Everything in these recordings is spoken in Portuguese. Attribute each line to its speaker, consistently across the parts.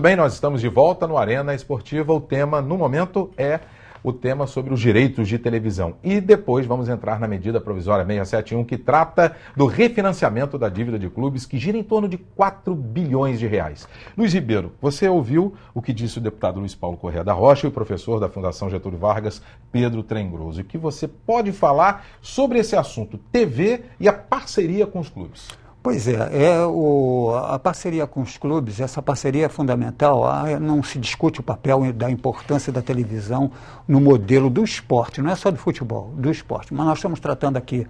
Speaker 1: Muito bem, nós estamos de volta no Arena Esportiva. O tema, no momento, é o tema sobre os direitos de televisão. E depois vamos entrar na medida provisória 671, que trata do refinanciamento da dívida de clubes, que gira em torno de 4 bilhões de reais. Luiz Ribeiro, você ouviu o que disse o deputado Luiz Paulo Correa da Rocha e o professor da Fundação Getúlio Vargas, Pedro Trengroso. O que você pode falar sobre esse assunto, TV e a parceria com os clubes?
Speaker 2: Pois é, a parceria com os clubes, essa parceria é fundamental. Não se discute o papel da importância da televisão no modelo do esporte, não é só do futebol, do esporte, mas nós estamos tratando aqui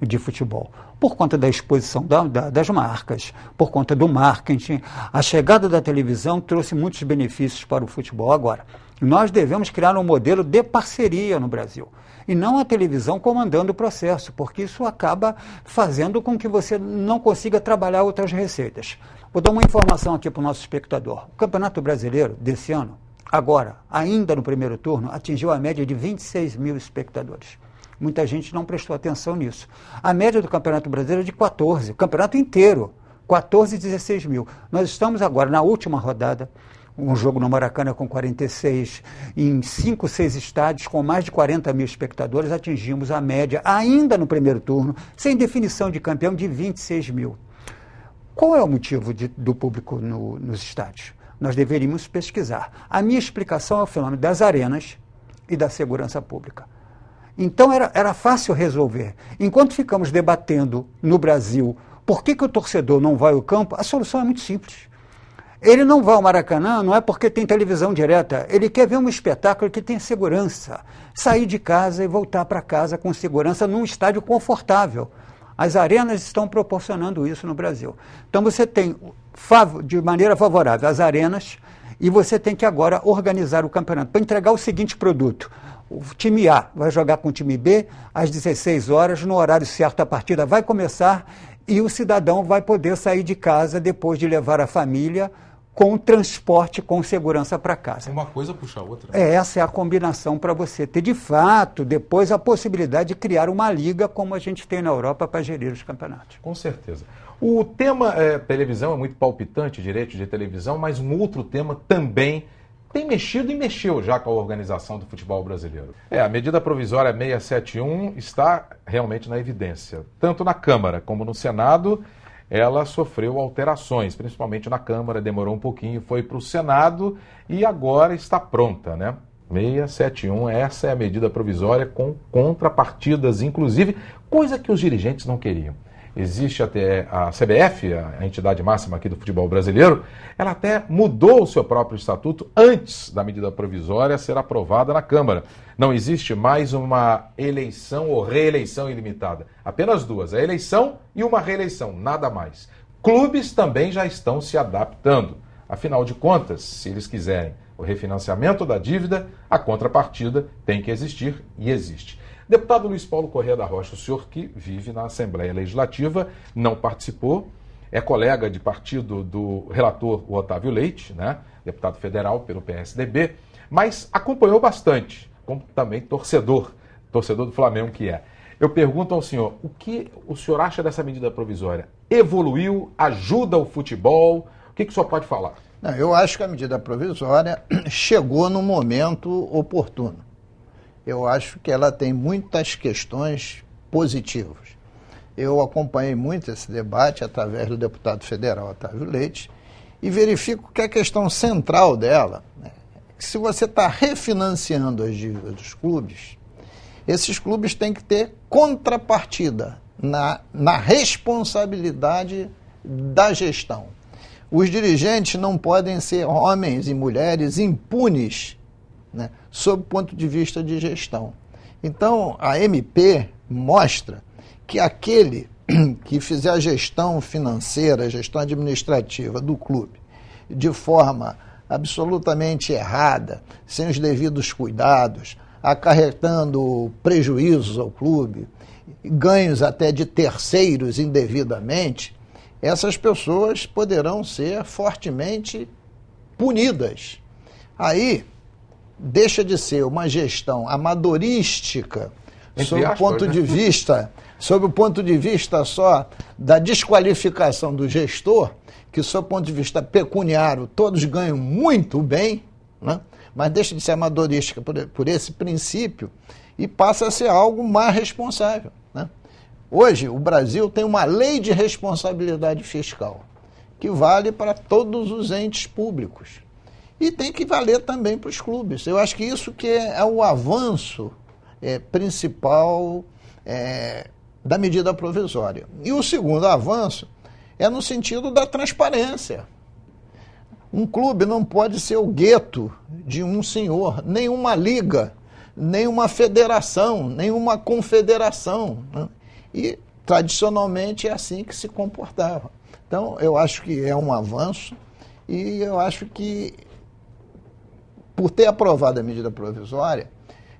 Speaker 2: de futebol. Por conta da exposição das marcas, por conta do marketing, a chegada da televisão trouxe muitos benefícios para o futebol. Agora, nós devemos criar um modelo de parceria no Brasil. E não a televisão comandando o processo, porque isso acaba fazendo com que você não consiga trabalhar outras receitas. Vou dar uma informação aqui para o nosso espectador. O Campeonato Brasileiro desse ano, agora, ainda no primeiro turno, atingiu a média de 26 mil espectadores. Muita gente não prestou atenção nisso. A média do Campeonato Brasileiro é de 14, o campeonato inteiro, 14 e 16 mil. Nós estamos agora na última rodada, um jogo no Maracanã com 46, em 5, 6 estádios com mais de 40 mil espectadores, atingimos a média, ainda no primeiro turno, sem definição de campeão, de 26 mil. Qual é o motivo do público nos estádios? Nós deveríamos pesquisar. A minha explicação é o fenômeno das arenas e da segurança pública. Então era fácil resolver. Enquanto ficamos debatendo no Brasil por que o torcedor não vai ao campo, a solução é muito simples. Ele não vai ao Maracanã, não é porque tem televisão direta, ele quer ver um espetáculo que tem segurança, sair de casa e voltar para casa com segurança num estádio confortável. As arenas estão proporcionando isso no Brasil. Então você tem, de maneira favorável, as arenas, e você tem que agora organizar o campeonato para entregar o seguinte produto. O time A vai jogar com o time B às 16 horas, no horário certo a partida vai começar e o cidadão vai poder sair de casa depois de levar a família com transporte, com segurança para casa.
Speaker 1: Uma coisa puxa a outra.
Speaker 2: Essa é a combinação para você ter, de fato, depois a possibilidade de criar uma liga como a gente tem na Europa para gerir os campeonatos.
Speaker 1: Com certeza. O tema televisão é muito palpitante, direito de televisão, mas um outro tema também tem mexido e mexeu já com a organização do futebol brasileiro. A medida provisória 671 está realmente na evidência. Tanto na Câmara como no Senado, ela sofreu alterações, principalmente na Câmara, demorou um pouquinho, foi para o Senado e agora está pronta, né? 671, essa é a medida provisória com contrapartidas, inclusive, coisa que os dirigentes não queriam. Existe até a CBF, a entidade máxima aqui do futebol brasileiro, ela até mudou o seu próprio estatuto antes da medida provisória ser aprovada na Câmara. Não existe mais uma eleição ou reeleição ilimitada. Apenas duas, a eleição e uma reeleição, nada mais. Clubes também já estão se adaptando. Afinal de contas, se eles quiserem o refinanciamento da dívida, a contrapartida tem que existir e existe. Deputado Luiz Paulo Correa da Rocha, o senhor que vive na Assembleia Legislativa, não participou, é colega de partido do relator o Otávio Leite, né, deputado federal pelo PSDB, mas acompanhou bastante, como também torcedor do Flamengo que é. Eu pergunto ao senhor, o que o senhor acha dessa medida provisória? Evoluiu? Ajuda o futebol? O que o senhor pode falar?
Speaker 3: Não, eu acho que a medida provisória chegou no momento oportuno. Eu acho que ela tem muitas questões positivas. Eu acompanhei muito esse debate através do deputado federal Otávio Leite e verifico que a questão central dela, né, que se você está refinanciando as dívidas dos clubes, esses clubes têm que ter contrapartida na responsabilidade da gestão. Os dirigentes não podem ser homens e mulheres impunes, né, sob o ponto de vista de gestão. Então, a MP mostra que aquele que fizer a gestão financeira, a gestão administrativa do clube de forma absolutamente errada, sem os devidos cuidados, acarretando prejuízos ao clube, ganhos até de terceiros indevidamente, essas pessoas poderão ser fortemente punidas. Aí deixa de ser uma gestão amadorística, sob o ponto de vista Sob o ponto de vista só da desqualificação do gestor, que sob o ponto de vista pecuniário todos ganham muito bem, né? Mas deixa de ser amadorística por esse princípio e passa a ser algo mais responsável, né? Hoje, o Brasil tem uma lei de responsabilidade fiscal, que vale para todos os entes públicos. E tem que valer também para os clubes. Eu acho que isso que é o avanço principal da medida provisória. E o segundo avanço é no sentido da transparência. Um clube não pode ser o gueto de um senhor, nem uma liga, nem uma federação, nem uma confederação, né? E, tradicionalmente, é assim que se comportava. Então, eu acho que é um avanço e eu acho que, por ter aprovado a medida provisória,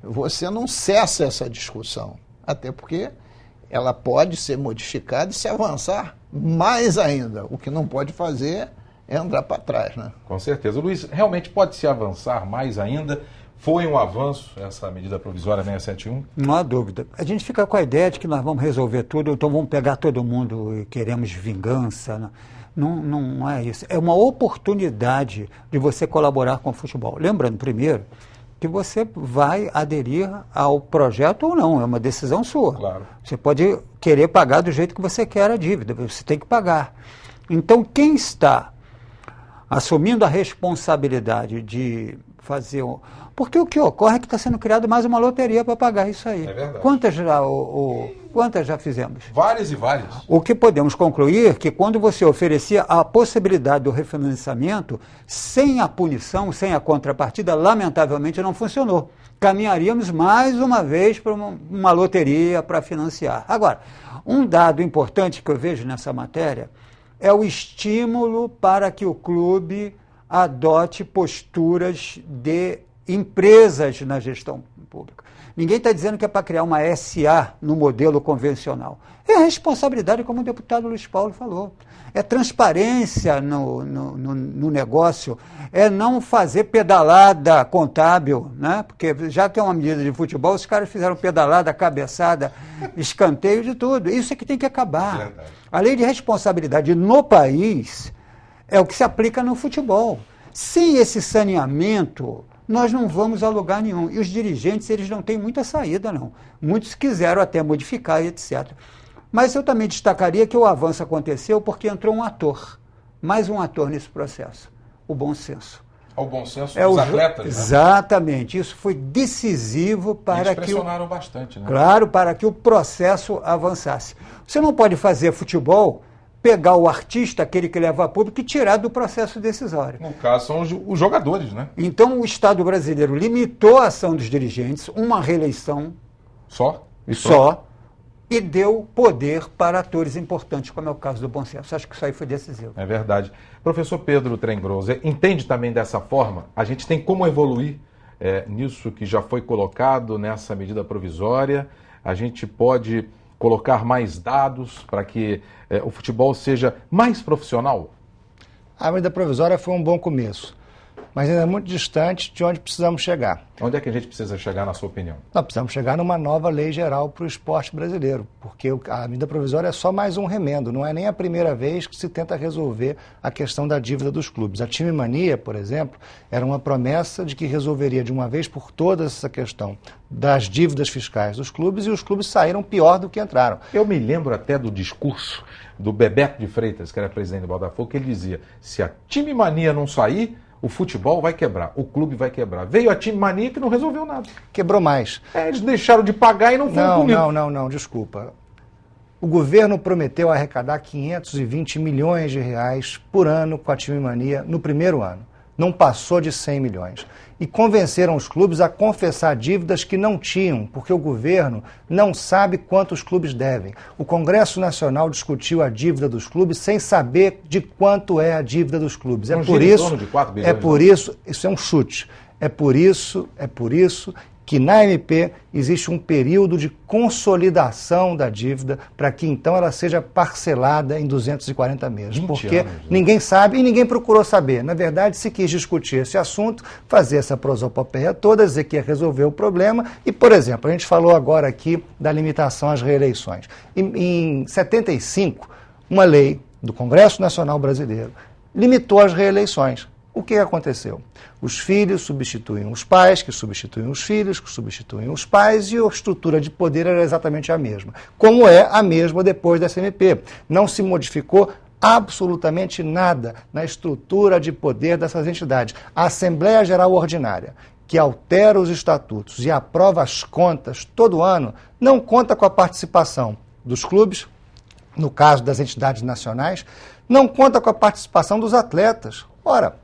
Speaker 3: você não cessa essa discussão, até porque ela pode ser modificada e se avançar mais ainda. O que não pode fazer é andar para trás, né?
Speaker 1: Com certeza. Luiz, realmente pode se avançar mais ainda? Foi um avanço essa medida provisória 671?
Speaker 2: Não há dúvida. A gente fica com a ideia de que nós vamos resolver tudo, então vamos pegar todo mundo e queremos vingança. Não é isso. É uma oportunidade de você colaborar com o futebol. Lembrando, primeiro, que você vai aderir ao projeto ou não, é uma decisão sua.
Speaker 1: Claro.
Speaker 2: Você pode querer pagar do jeito que você quer a dívida, você tem que pagar. Então, quem está assumindo a responsabilidade de fazer... Porque o que ocorre é que está sendo criada mais uma loteria para pagar isso aí.
Speaker 1: É verdade.
Speaker 2: Quantas já fizemos?
Speaker 1: Várias e várias.
Speaker 2: O que podemos concluir é que quando você oferecia a possibilidade do refinanciamento, sem a punição, sem a contrapartida, lamentavelmente não funcionou. Caminharíamos mais uma vez para uma loteria para financiar. Agora, um dado importante que eu vejo nessa matéria é o estímulo para que o clube adote posturas de empresas na gestão pública. Ninguém está dizendo que é para criar uma SA no modelo convencional. É a responsabilidade, como o deputado Luiz Paulo falou. É transparência no negócio, é não fazer pedalada contábil, né? Porque já que é uma medida de futebol, os caras fizeram pedalada, cabeçada, escanteio de tudo. Isso é que tem que acabar.
Speaker 1: Verdade.
Speaker 2: A lei de responsabilidade no país é o que se aplica no futebol. Sem esse saneamento, nós não vamos a lugar nenhum. E os dirigentes, eles não têm muita saída, não. Muitos quiseram até modificar e etc. Mas eu também destacaria que o avanço aconteceu porque entrou um ator, mais um ator nesse processo, o bom senso.
Speaker 1: O bom senso dos atletas, né?
Speaker 2: Exatamente. Isso foi decisivo para que...
Speaker 1: pressionaram bastante, né?
Speaker 2: Claro, para que o processo avançasse. Você não pode fazer futebol, pegar o artista, aquele que leva a público, e tirar do processo decisório.
Speaker 1: No caso, são os jogadores, né?
Speaker 2: Então, o Estado brasileiro limitou a ação dos dirigentes, uma reeleição
Speaker 1: Só?
Speaker 2: E deu poder para atores importantes, como é o caso do bom senso. Acho que isso aí foi decisivo.
Speaker 1: É verdade. Professor Pedro Trengroso, entende também dessa forma? A gente tem como evoluir nisso que já foi colocado nessa medida provisória? A gente pode colocar mais dados para que o futebol seja mais profissional?
Speaker 4: A medida provisória foi um bom começo, mas ainda é muito distante de onde precisamos chegar.
Speaker 1: Onde é que a gente precisa chegar, na sua opinião?
Speaker 4: Nós precisamos chegar numa nova lei geral para o esporte brasileiro, porque a medida provisória é só mais um remendo, não é nem a primeira vez que se tenta resolver a questão da dívida dos clubes. A Time Mania, por exemplo, era uma promessa de que resolveria de uma vez por todas essa questão das dívidas fiscais dos clubes, e os clubes saíram pior do que entraram.
Speaker 1: Eu me lembro até do discurso do Bebeto de Freitas, que era presidente do Botafogo, que ele dizia: se a Time Mania não sair, o futebol vai quebrar, o clube vai quebrar. Veio a Time Mania que não resolveu nada.
Speaker 4: Quebrou mais.
Speaker 1: Eles deixaram de pagar e não foram punidos.
Speaker 4: Não, desculpa. O governo prometeu arrecadar 520 milhões de reais por ano com a Time Mania no primeiro ano. Não passou de 100 milhões. E convenceram os clubes a confessar dívidas que não tinham, porque o governo não sabe quanto os clubes devem. O Congresso Nacional discutiu a dívida dos clubes sem saber de quanto é a dívida dos clubes.
Speaker 1: Não gira em torno de 4 bilhões,
Speaker 4: isso é um chute. É por isso que na MP existe um período de consolidação da dívida para que então ela seja parcelada em 240 meses. Porque ninguém sabe e ninguém procurou saber. Na verdade, se quis discutir esse assunto, fazer essa prosopopeia toda, dizer que ia resolver o problema. E, por exemplo, a gente falou agora aqui da limitação às reeleições. Em 75, uma lei do Congresso Nacional Brasileiro limitou as reeleições. O que aconteceu? Os filhos substituem os pais, que substituem os filhos, que substituem os pais, e a estrutura de poder era exatamente a mesma. Como é a mesma depois da SMP. Não se modificou absolutamente nada na estrutura de poder dessas entidades. A Assembleia Geral Ordinária, que altera os estatutos e aprova as contas todo ano, não conta com a participação dos clubes, no caso das entidades nacionais, não conta com a participação dos atletas. Ora,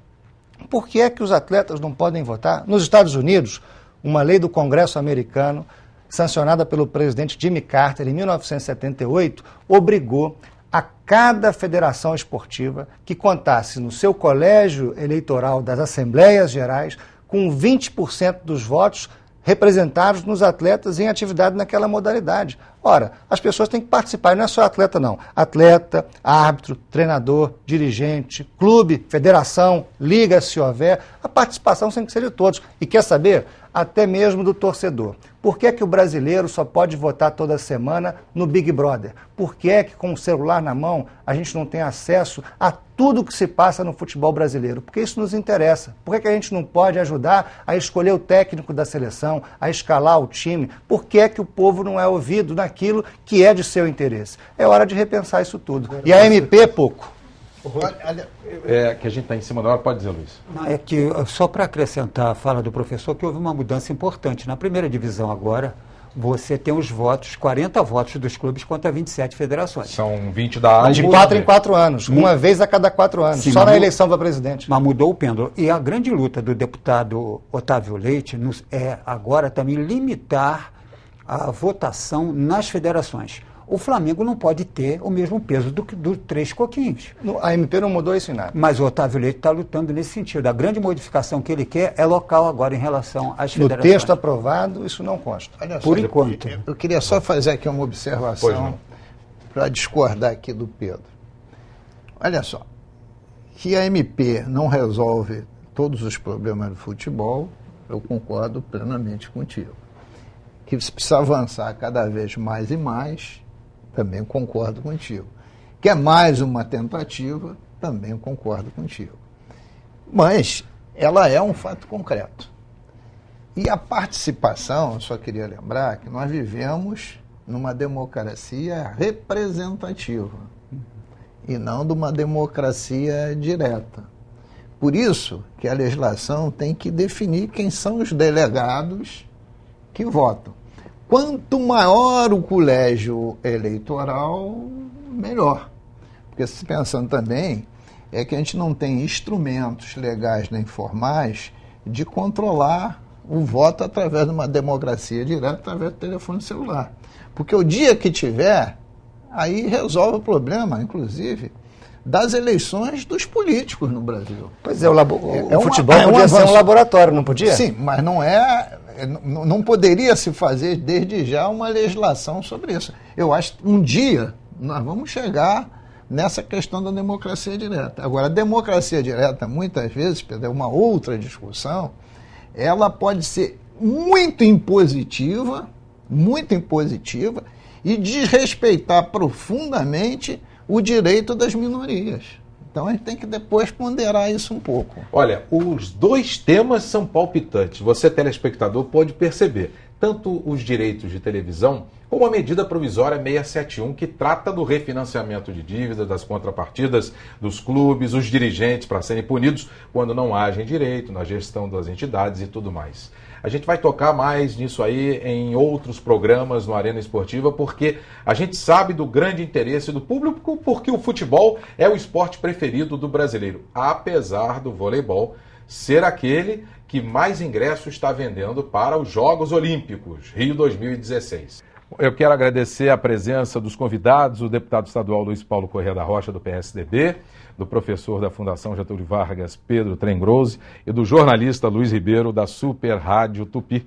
Speaker 4: por que é que os atletas não podem votar? Nos Estados Unidos, uma lei do Congresso americano, sancionada pelo presidente Jimmy Carter em 1978, obrigou a cada federação esportiva que contasse no seu colégio eleitoral das Assembleias Gerais com 20% dos votos representados nos atletas em atividade naquela modalidade. Ora, as pessoas têm que participar, e não é só atleta não. Atleta, árbitro, treinador, dirigente, clube, federação, liga se houver, a participação tem que ser de todos. E quer saber? Até mesmo do torcedor. Por que é que o brasileiro só pode votar toda semana no Big Brother? Por que é que com o celular na mão a gente não tem acesso a tudo que se passa no futebol brasileiro? Porque isso nos interessa. Por que é que a gente não pode ajudar a escolher o técnico da seleção, a escalar o time? Por que é que o povo não é ouvido naquilo que é de seu interesse? É hora de repensar isso tudo. E a MP, pouco.
Speaker 1: Que a gente está em cima da hora, pode dizer, Luiz.
Speaker 2: Não, é que, só para acrescentar a fala do professor, que houve uma mudança importante. Na primeira divisão agora, você tem os votos, 40 votos dos clubes contra 27 federações.
Speaker 1: São 20 da A.
Speaker 4: De 4 em 4 anos, uma vez a cada 4 anos,
Speaker 2: Sim,
Speaker 4: só na eleição para presidente.
Speaker 2: Mas mudou o pêndulo. E a grande luta do deputado Otávio Leite é agora também limitar a votação nas federações. O Flamengo não pode ter o mesmo peso do Três Coquinhos.
Speaker 4: A MP não mudou isso em nada.
Speaker 2: Mas o Otávio Leite está lutando nesse sentido. A grande modificação que ele quer é local agora em relação às federações.
Speaker 4: No texto aprovado, isso não consta.
Speaker 3: Olha só,
Speaker 2: por enquanto.
Speaker 3: Eu queria só fazer aqui uma observação para discordar aqui do Pedro. Olha só, que a MP não resolve todos os problemas do futebol, eu concordo plenamente contigo. Que se precisa avançar cada vez mais e mais, também concordo contigo. Que é mais uma tentativa, também concordo contigo. Mas ela é um fato concreto. E a participação, eu só queria lembrar que nós vivemos numa democracia representativa e não de uma democracia direta. Por isso que a legislação tem que definir quem são os delegados que votam. Quanto maior o colégio eleitoral, melhor. Porque se pensando também, é que a gente não tem instrumentos legais nem formais de controlar o voto através de uma democracia direta, através do telefone celular. Porque o dia que tiver, aí resolve o problema, inclusive, das eleições dos políticos no Brasil.
Speaker 4: Pois é, o futebol podia ser um laboratório, não podia?
Speaker 3: Sim, mas não poderia se fazer desde já uma legislação sobre isso. Eu acho que um dia nós vamos chegar nessa questão da democracia direta. Agora, a democracia direta, muitas vezes, Pedro, é uma outra discussão, ela pode ser muito impositiva e desrespeitar profundamente o direito das minorias. Então a gente tem que depois ponderar isso um pouco.
Speaker 1: Olha, os dois temas são palpitantes. Você, telespectador, pode perceber. Tanto os direitos de televisão, como a medida provisória 671, que trata do refinanciamento de dívidas, das contrapartidas dos clubes, os dirigentes para serem punidos quando não agem direito, na gestão das entidades e tudo mais. A gente vai tocar mais nisso aí em outros programas no Arena Esportiva, porque a gente sabe do grande interesse do público, porque o futebol é o esporte preferido do brasileiro, apesar do voleibol ser aquele que mais ingressos está vendendo para os Jogos Olímpicos, Rio 2016. Eu quero agradecer a presença dos convidados, o deputado estadual Luiz Paulo Corrêa da Rocha, do PSDB, do professor da Fundação Getúlio Vargas, Pedro Trengrose, e do jornalista Luiz Ribeiro, da Super Rádio Tupi.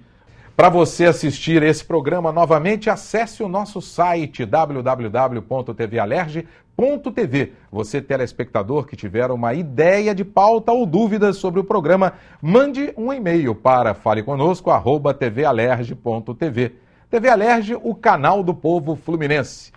Speaker 1: Para você assistir esse programa novamente, acesse o nosso site www.tvalerge.tv. Você, telespectador, que tiver uma ideia de pauta ou dúvidas sobre o programa, mande um e-mail para faleconosco@tvalerge.tv. TV Alerge, o canal do povo fluminense.